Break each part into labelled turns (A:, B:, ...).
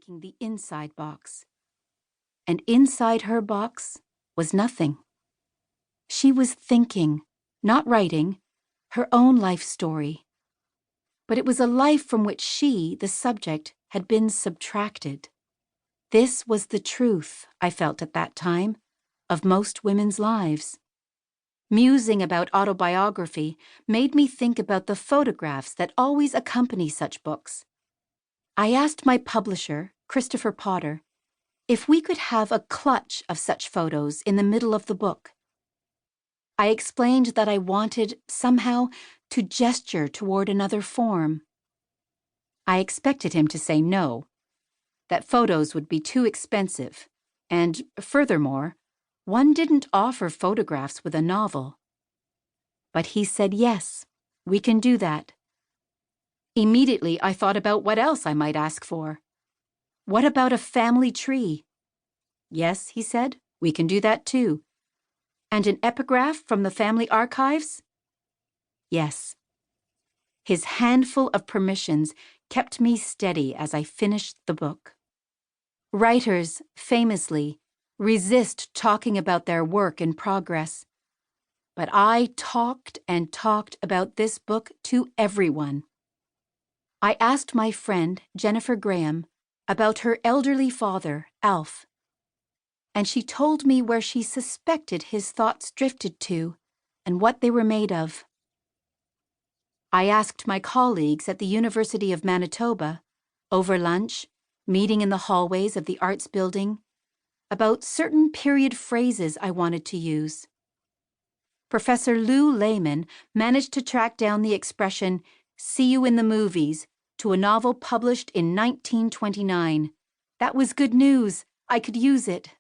A: taking the inside box. And inside her box was nothing. She was thinking, not writing, her own life story. But it was a life from which she, the subject, had been subtracted. This was the truth, I felt at that time, of most women's lives. Musing about autobiography made me think about the photographs that always accompany such books. I asked my publisher, Christopher Potter, if we could have a clutch of such photos in the middle of the book. I explained that I wanted, somehow, to gesture toward another form. I expected him to say no, that photos would be too expensive, and, furthermore, one didn't offer photographs with a novel. But he said yes, we can do that. Immediately I thought about what else I might ask for. What about a family tree? Yes, he said, we can do that too. And an epigraph from the family archives? Yes. His handful of permissions kept me steady as I finished the book. Writers, famously, resist talking about their work in progress. But I talked and talked about this book to everyone. I asked my friend, Jennifer Graham, about her elderly father, Alf, and she told me where she suspected his thoughts drifted to and what they were made of. I asked my colleagues at the University of Manitoba, over lunch, meeting in the hallways of the Arts Building, about certain period phrases I wanted to use. Professor Lou Lehman managed to track down the expression, "see you in the movies," to a novel published in 1929. That was good news. I could use it.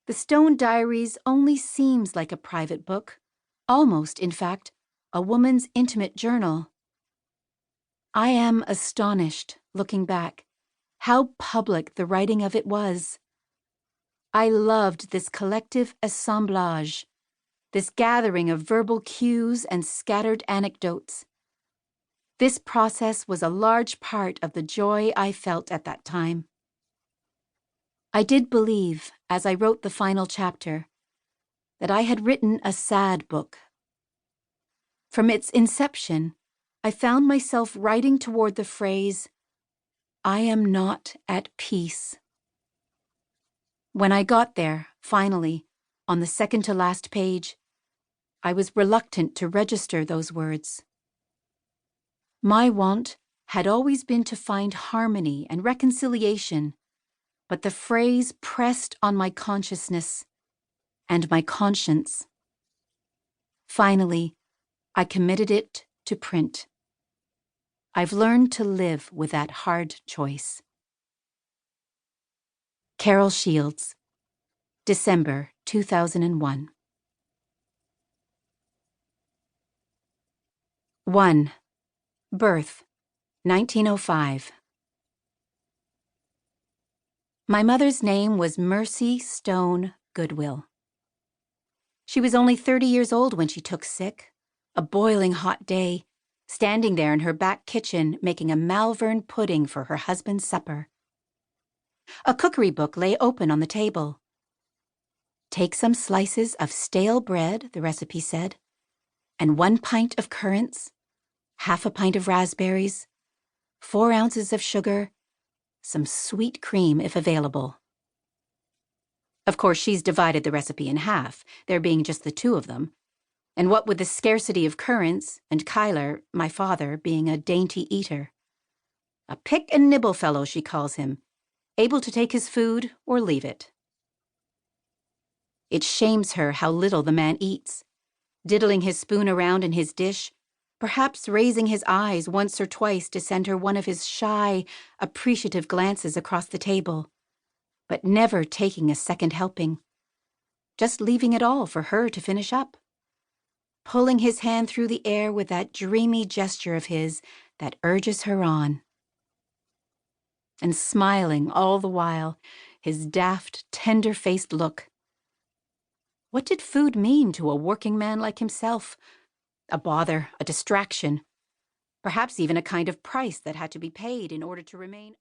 A: The Stone Diaries only seems like a private book, almost, in fact, a woman's intimate journal. I am astonished, looking back, how public the writing of it was. I loved this collective assemblage, this gathering of verbal cues and scattered anecdotes. This process was a large part of the joy I felt at that time. I did believe, as I wrote the final chapter, that I had written a sad book. From its inception, I found myself writing toward the phrase, "I am not at peace." When I got there, finally, on the second-to-last page, I was reluctant to register those words. My want had always been to find harmony and reconciliation, but the phrase pressed on my consciousness and my conscience. Finally, I committed it to print. I've learned to live with that hard choice. Carol Shields, December 2001. 1. Birth, 1905. My mother's name was Mercy Stone Goodwill. She was only 30 years old when she took sick, a boiling hot day, standing there in her back kitchen making a Malvern pudding for her husband's supper. A cookery book lay open on the table. Take some slices of stale bread, the recipe said, and 1 pint of currants, half a pint of raspberries, 4 ounces of sugar, some sweet cream if available. Of course, she's divided the recipe in half, there being just the 2 of them, and what with the scarcity of currants and Kyler, my father, being a dainty eater. A pick and nibble fellow, she calls him, able to take his food or leave it. It shames her how little the man eats, diddling his spoon around in his dish, perhaps raising his eyes once or twice to send her one of his shy, appreciative glances across the table, but never taking a second helping, just leaving it all for her to finish up, pulling his hand through the air with that dreamy gesture of his that urges her on, and smiling all the while, his daft, tender-faced look. What did food mean to a working man like himself? A bother, a distraction, perhaps even a kind of price that had to be paid in order to remain